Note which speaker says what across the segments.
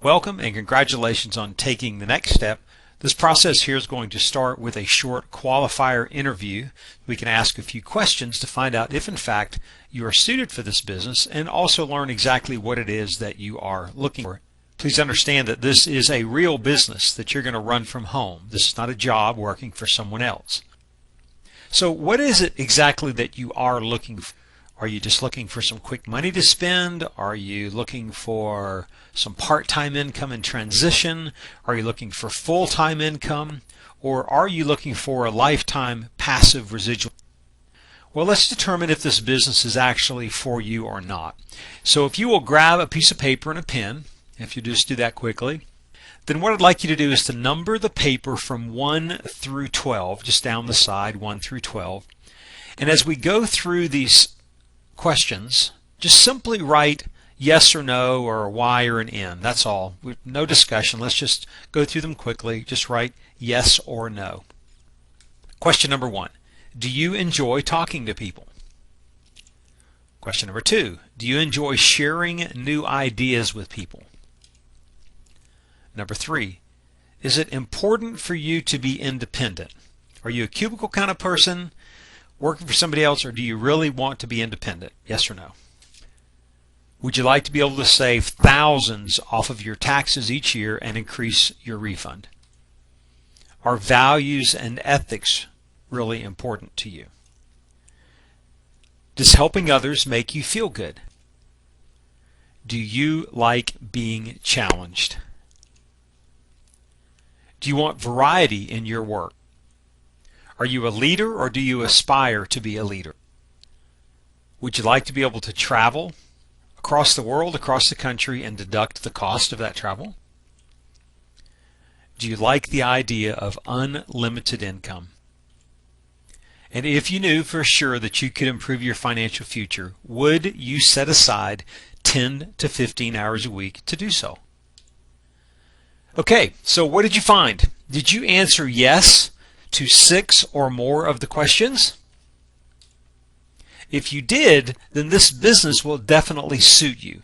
Speaker 1: Welcome and congratulations on taking the next step. This process here is going to start with a short qualifier interview. We can ask a few questions to find out if in fact you are suited for this business and also learn exactly what it is that you are looking for. Please understand that this is a real business that you're going to run from home. This is not a job working for someone else. So what is it exactly that you are looking for? Are you just looking for some quick money to spend? Are you looking for some part-time income in transition? Are you looking for full-time income? Or are you looking for a lifetime passive residual? Well, let's determine if this business is actually for you or not. So if you will grab a piece of paper and a pen, if you just do that quickly, then what I'd like you to do is to number the paper from 1 through 12, just down the side, 1 through 12. And as we go through these questions, just simply write yes or no or a Y or an N. That's all. No discussion. Let's just go through them quickly. Just write yes or no. Question number 1. Do you enjoy talking to people? Question number 2. Do you enjoy sharing new ideas with people? Number 3. Is it important for you to be independent? Are you a cubicle kind of person, working for somebody else, or do you really want to be independent? Yes or no? Would you like to be able to save thousands off of your taxes each year and increase your refund? Are values and ethics really important to you? Does helping others make you feel good? Do you like being challenged? Do you want variety in your work? Are you a leader or do you aspire to be a leader? Would you like to be able to travel across the world, across the country, and deduct the cost of that travel? Do you like the idea of unlimited income? And if you knew for sure that you could improve your financial future, would you set aside 10 to 15 hours a week to do so? Okay, so what did you find? Did you answer yes to 6 or more of the questions? If you did, then this business will definitely suit you.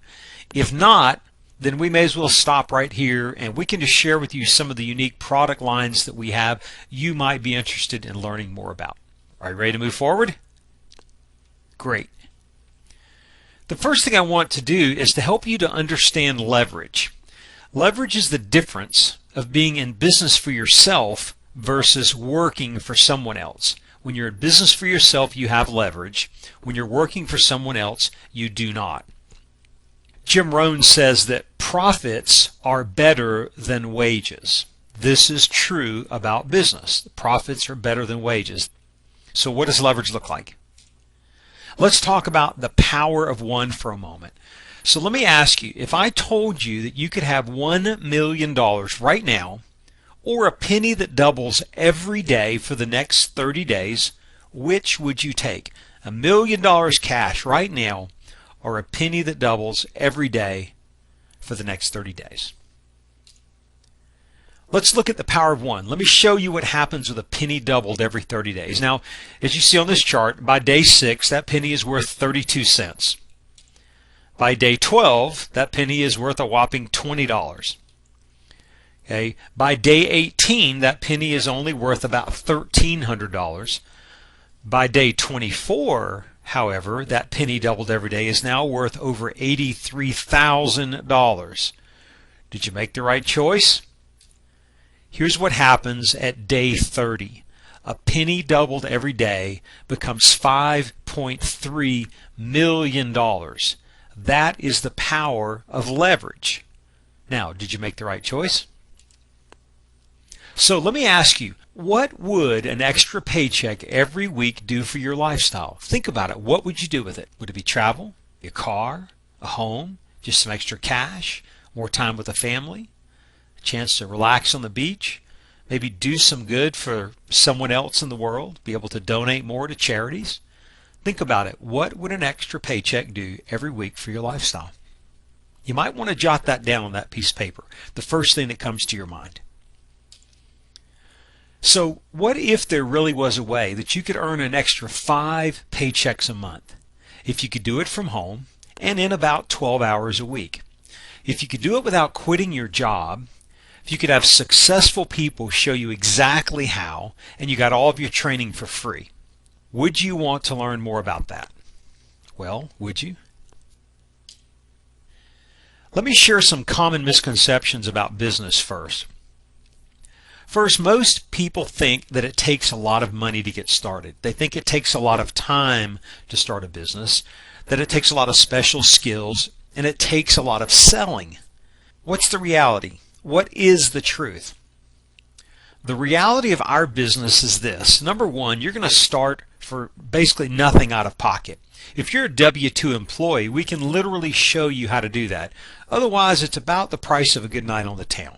Speaker 1: If not, then we may as well stop right here and we can just share with you some of the unique product lines that we have you might be interested in learning more about. Are you ready to move forward? Great. The first thing I want to do is to help you to understand leverage. Leverage is the difference of being in business for yourself versus working for someone else. When you're in business for yourself, you have leverage. When you're working for someone else, you do not. Jim Rohn says that profits are better than wages. This is true about business. Profits are better than wages. So what does leverage look like? Let's talk about the power of one for a moment. So let me ask you, if I told you that you could have $1 million right now, or a penny that doubles every day for the next 30 days, which would you take? $1 million cash right now, or a penny that doubles every day for the next 30 days? Let's look at the power of one. Let me show you what happens with a penny doubled every 30 days. Now, as you see on this chart, by day 6, that penny is worth 32 cents. By day 12, that penny is worth a whopping $20. Okay. By day 18, that penny is only worth about $1,300. By day 24, however, that penny doubled every day is now worth over $83,000. Did you make the right choice? Here's what happens at day 30. A penny doubled every day becomes $5.3 million. That is the power of leverage. Now, did you make the right choice? So let me ask you, what would an extra paycheck every week do for your lifestyle? Think about it. What would you do with it? Would it be travel, a car, a home, just some extra cash, more time with the family, a chance to relax on the beach, maybe do some good for someone else in the world, be able to donate more to charities? Think about it. What would an extra paycheck do every week for your lifestyle? You might want to jot that down on that piece of paper, the first thing that comes to your mind. So what if there really was a way that you could earn an extra 5 paychecks a month if you could do it from home and in about 12 hours a week? If you could do it without quitting your job, if you could have successful people show you exactly how, and you got all of your training for free, would you want to learn more about that? Well, would you? Let me share some common misconceptions about business first. First, most people think that it takes a lot of money to get started. They think it takes a lot of time to start a business, that it takes a lot of special skills, and it takes a lot of selling. What's the reality? What is the truth? The reality of our business is this. Number one, you're going to start for basically nothing out of pocket. If you're a W-2 employee, we can literally show you how to do that. Otherwise, it's about the price of a good night on the town.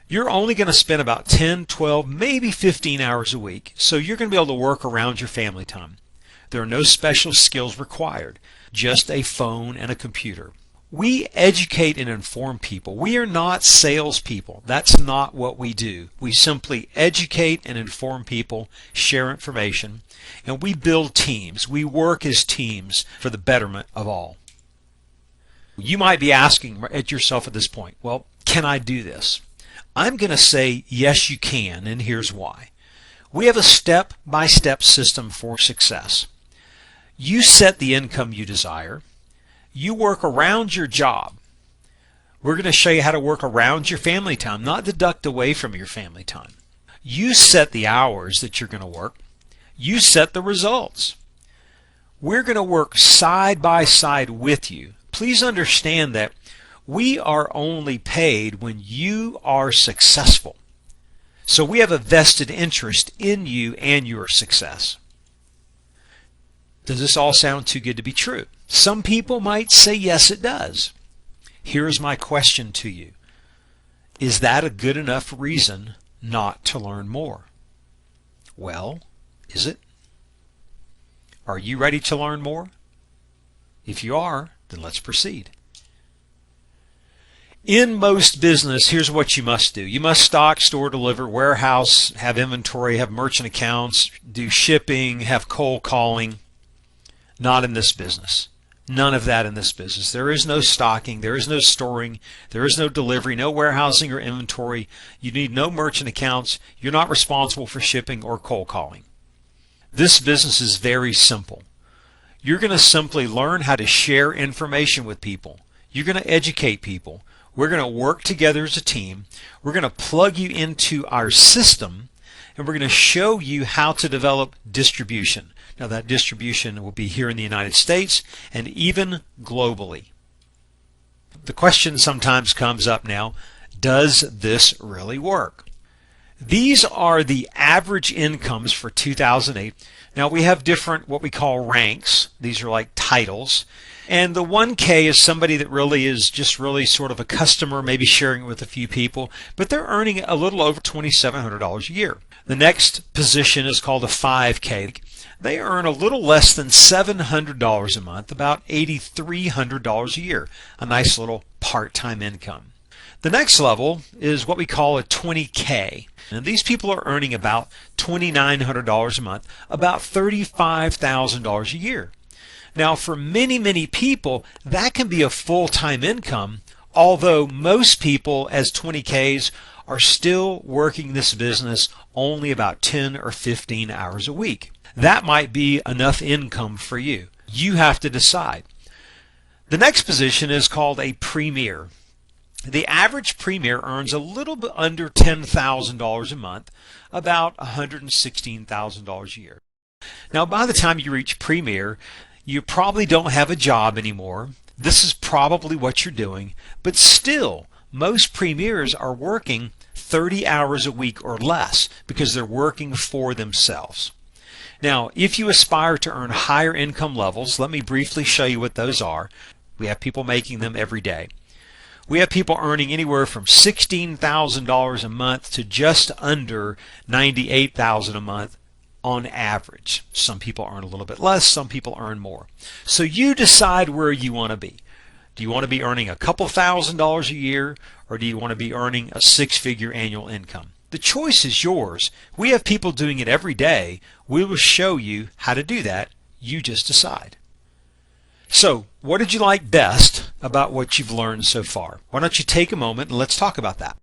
Speaker 1: You're only going to spend about 10, 12, maybe 15 hours a week, so you're going to be able to work around your family time. There are no special skills required, just a phone and a computer. We educate and inform people. We are not salespeople. That's not what we do. We simply educate and inform people, share information, and we build teams. We work as teams for the betterment of all. You might be asking at yourself at this point, well, can I do this? I'm going to say yes, you can, and here's why. We have a step-by-step system for success. You set the income you desire. You work around your job. We're going to show you how to work around your family time, not deduct away from your family time. You set the hours that you're going to work. You set the results. We're going to work side by side with you. Please understand that we are only paid when you are successful. So we have a vested interest in you and your success. Does this all sound too good to be true? Some people might say yes, it does. Here's my question to you. Is that a good enough reason not to learn more? Well, is it? Are you ready to learn more? If you are, then let's proceed. In most business, here's what you must do. You must stock, store, deliver, warehouse, have inventory, have merchant accounts, do shipping, have cold calling. Not in this business. None of that in this business. There is no stocking, there is no storing, there is no delivery, no warehousing or inventory. You need no merchant accounts. You're not responsible for shipping or cold calling. This business is very simple. You're going to simply learn how to share information with people. You're going to educate people. We're going to work together as a team. We're going to plug you into our system, and we're going to show you how to develop distribution. Now that distribution will be here in the United States and even globally. The question sometimes comes up now, does this really work? These are the average incomes for 2008. Now we have different what we call ranks. These are like titles. And the 1K is somebody that really is just really sort of a customer, maybe sharing it with a few people, but they're earning a little over $2,700 a year. The next position is called a 5K. They earn a little less than $700 a month, about $8,300 a year, a nice little part-time income. The next level is what we call a 20K. And these people are earning about $2,900 a month, about $35,000 a year. Now, for many, many people, that can be a full-time income, although most people as 20Ks are still working this business only about 10 or 15 hours a week. That might be enough income for you. You have to decide. The next position is called a premier. The average premier earns a little bit under $10,000 a month, about $116,000 a year. Now, by the time you reach premier, you probably don't have a job anymore. This is probably what you're doing, but still, most premiers are working 30 hours a week or less because they're working for themselves. Now, if you aspire to earn higher income levels, let me briefly show you what those are. We have people making them every day. We have people earning anywhere from $16,000 a month to just under $98,000 a month on average. Some people earn a little bit less, some people earn more. So you decide where you want to be. Do you want to be earning a couple $1,000s a year, or do you want to be earning a six-figure annual income? The choice is yours. We have people doing it every day. We will show you how to do that. You just decide. So, what did you like best about what you've learned so far? Why don't you take a moment and let's talk about that.